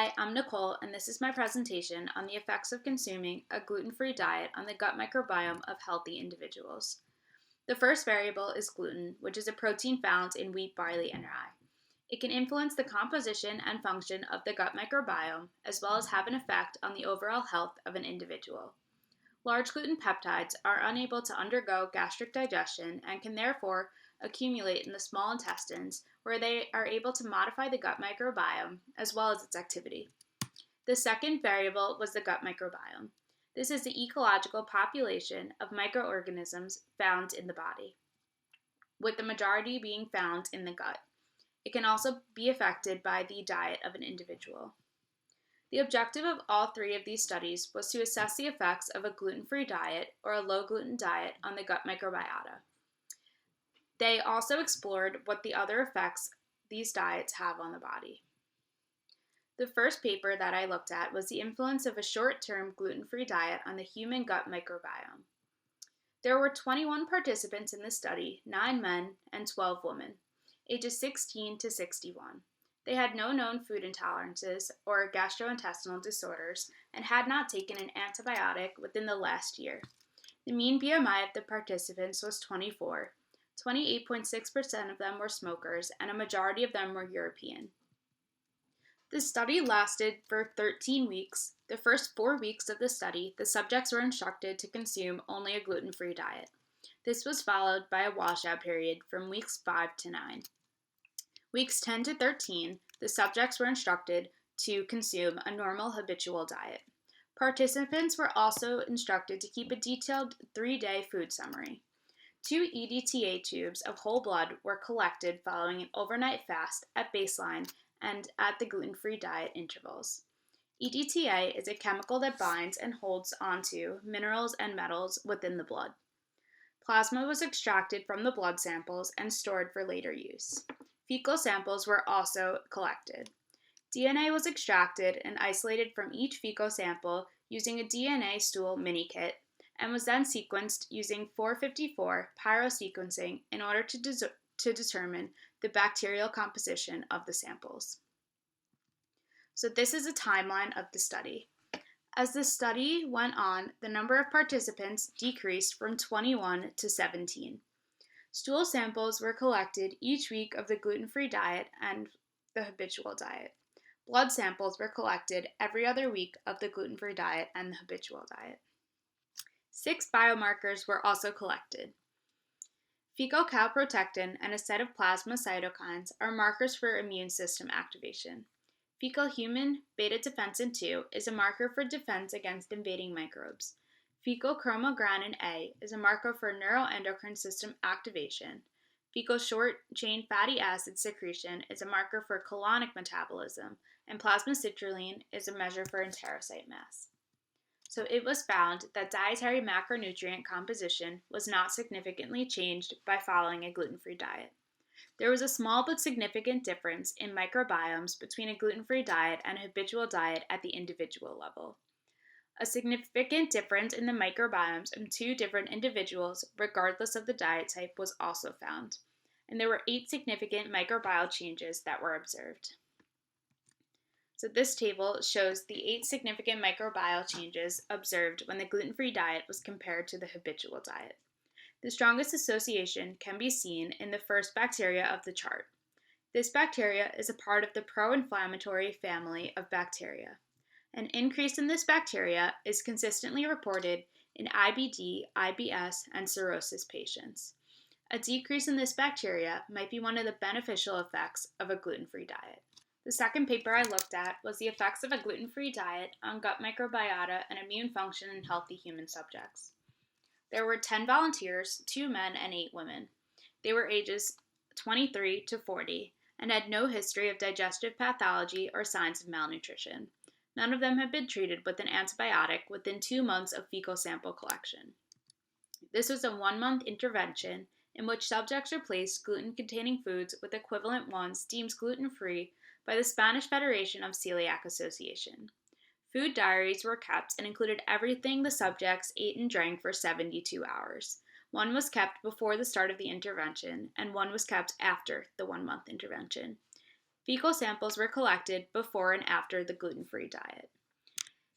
Hi, I'm Nicole, and this is my presentation on the effects of consuming a gluten-free diet on the gut microbiome of healthy individuals. The first variable is gluten, which is a protein found in wheat, barley, and rye. It can influence the composition and function of the gut microbiome, as well as have an effect on the overall health of an individual. Large gluten peptides are unable to undergo gastric digestion and can therefore accumulate in the small intestines, where they are able to modify the gut microbiome as well as its activity. The second variable was the gut microbiome. This is the ecological population of microorganisms found in the body, with the majority being found in the gut. It can also be affected by the diet of an individual. The objective of all three of these studies was to assess the effects of a gluten-free diet or a low-gluten diet on the gut microbiota. They also explored what the other effects these diets have on the body. The first paper that I looked at was the influence of a short-term gluten-free diet on the human gut microbiome. There were 21 participants in the study, 9 men and 12 women, ages 16 to 61. They had no known food intolerances or gastrointestinal disorders and had not taken an antibiotic within the last year. The mean BMI of the participants was 24. 28.6% of them were smokers, and a majority of them were European. The study lasted for 13 weeks. The first 4 weeks of the study, the subjects were instructed to consume only a gluten-free diet. This was followed by a washout period from weeks 5 to 9. Weeks 10 to 13, the subjects were instructed to consume a normal habitual diet. Participants were also instructed to keep a detailed 3-day food summary. 2 EDTA tubes of whole blood were collected following an overnight fast at baseline and at the gluten-free diet intervals. EDTA is a chemical that binds and holds onto minerals and metals within the blood. Plasma was extracted from the blood samples and stored for later use. Fecal samples were also collected. DNA was extracted and isolated from each fecal sample using a DNA stool mini kit and was then sequenced using 454 pyrosequencing in order to determine the bacterial composition of the samples. So this is a timeline of the study. As the study went on, the number of participants decreased from 21 to 17. Stool samples were collected each week of the gluten-free diet and the habitual diet. Blood samples were collected every other week of the gluten-free diet and the habitual diet. 6 biomarkers were also collected. Fecal calprotectin and a set of plasma cytokines are markers for immune system activation. Fecal human beta defensin 2 is a marker for defense against invading microbes. Fecal chromogranin A is a marker for neuroendocrine system activation. Fecal short-chain fatty acid secretion is a marker for colonic metabolism, and plasma citrulline is a measure for enterocyte mass. So it was found that dietary macronutrient composition was not significantly changed by following a gluten-free diet. There was a small but significant difference in microbiomes between a gluten-free diet and a habitual diet at the individual level. A significant difference in the microbiomes in 2 different individuals, regardless of the diet type, was also found, and there were 8 significant microbial changes that were observed. So this table shows the 8 significant microbial changes observed when the gluten-free diet was compared to the habitual diet. The strongest association can be seen in the first bacteria of the chart. This bacteria is a part of the pro-inflammatory family of bacteria. An increase in this bacteria is consistently reported in IBD, IBS, and cirrhosis patients. A decrease in this bacteria might be one of the beneficial effects of a gluten-free diet. The second paper I looked at was the effects of a gluten-free diet on gut microbiota and immune function in healthy human subjects. There were 10 volunteers, 2 men and 8 women. They were ages 23 to 40 and had no history of digestive pathology or signs of malnutrition. None of them had been treated with an antibiotic within 2 months of fecal sample collection. This was a 1-month intervention in which subjects replaced gluten-containing foods with equivalent ones deemed gluten-free by the Spanish Federation of Celiac Association. Food diaries were kept and included everything the subjects ate and drank for 72 hours. One was kept before the start of the intervention, and one was kept after the 1-month intervention. Fecal samples were collected before and after the gluten-free diet.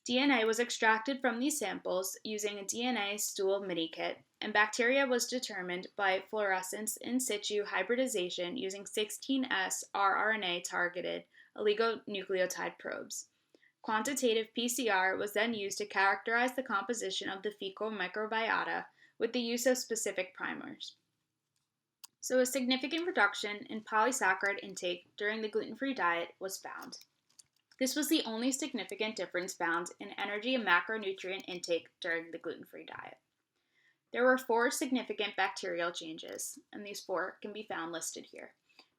DNA was extracted from these samples using a DNA stool mini kit, and bacteria was determined by fluorescence in situ hybridization using 16S rRNA targeted oligonucleotide probes. Quantitative PCR was then used to characterize the composition of the fecal microbiota with the use of specific primers. So, a significant reduction in polysaccharide intake during the gluten-free diet was found. This was the only significant difference found in energy and macronutrient intake during the gluten-free diet. There were 4 significant bacterial changes, and these 4 can be found listed here.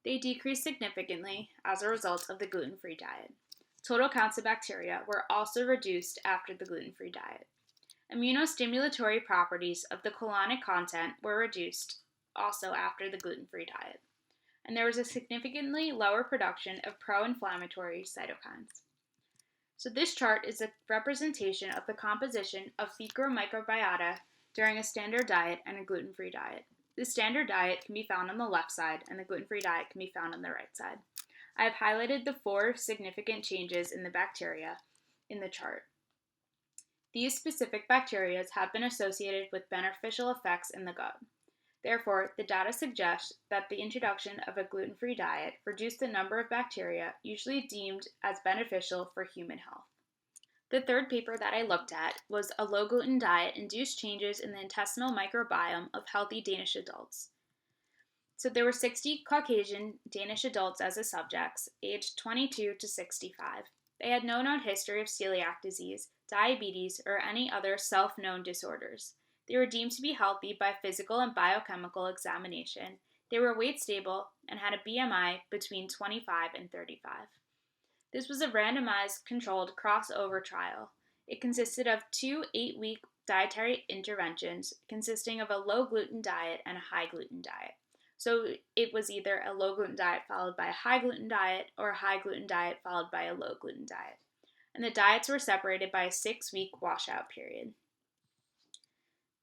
They decreased significantly as a result of the gluten-free diet. Total counts of bacteria were also reduced after the gluten-free diet. Immunostimulatory properties of the colonic content were reduced also after the gluten-free diet, and there was a significantly lower production of pro-inflammatory cytokines. So this chart is a representation of the composition of fecal microbiota during a standard diet and a gluten-free diet. The standard diet can be found on the left side, and the gluten-free diet can be found on the right side. I have highlighted the 4 significant changes in the bacteria in the chart. These specific bacteria have been associated with beneficial effects in the gut. Therefore, the data suggests that the introduction of a gluten-free diet reduced the number of bacteria usually deemed as beneficial for human health. The third paper that I looked at was a low-gluten diet induced changes in the intestinal microbiome of healthy Danish adults. So there were 60 Caucasian Danish adults as the subjects, aged 22 to 65. They had no known history of celiac disease, diabetes, or any other self-known disorders. They were deemed to be healthy by physical and biochemical examination. They were weight stable and had a BMI between 25 and 35. This was a randomized, controlled crossover trial. It consisted of 2 8-week dietary interventions consisting of a low-gluten diet and a high-gluten diet. So it was either a low-gluten diet followed by a high-gluten diet or a high-gluten diet followed by a low-gluten diet. And the diets were separated by a 6-week washout period.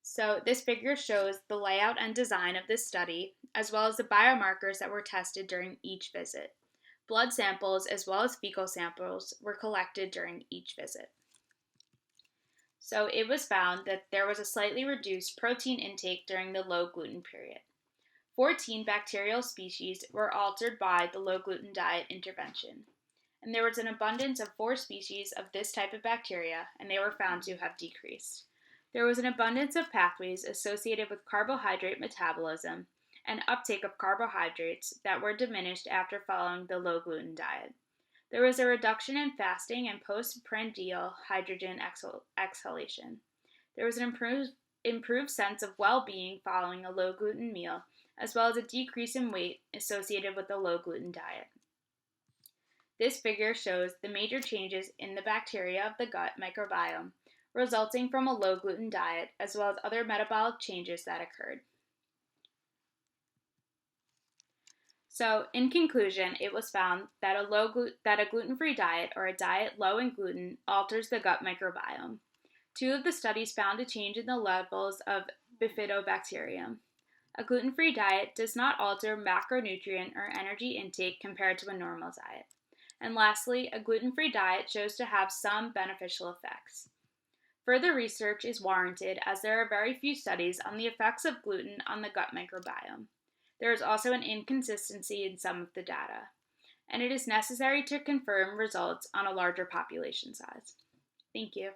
So this figure shows the layout and design of this study, as well as the biomarkers that were tested during each visit. Blood samples as well as fecal samples were collected during each visit. So it was found that there was a slightly reduced protein intake during the low gluten period. 14 bacterial species were altered by the low gluten diet intervention, and there was an abundance of 4 species of this type of bacteria, and they were found to have decreased. There was an abundance of pathways associated with carbohydrate metabolism and uptake of carbohydrates that were diminished after following the low-gluten diet. There was a reduction in fasting and postprandial hydrogen exhalation. There was an improved sense of well-being following a low-gluten meal, as well as a decrease in weight associated with the low-gluten diet. This figure shows the major changes in the bacteria of the gut microbiome resulting from a low-gluten diet, as well as other metabolic changes that occurred. So, in conclusion, it was found that a gluten-free diet or a diet low in gluten alters the gut microbiome. 2 of the studies found a change in the levels of bifidobacterium. A gluten-free diet does not alter macronutrient or energy intake compared to a normal diet. And lastly, a gluten-free diet shows to have some beneficial effects. Further research is warranted as there are very few studies on the effects of gluten on the gut microbiome. There is also an inconsistency in some of the data, and it is necessary to confirm results on a larger population size. Thank you.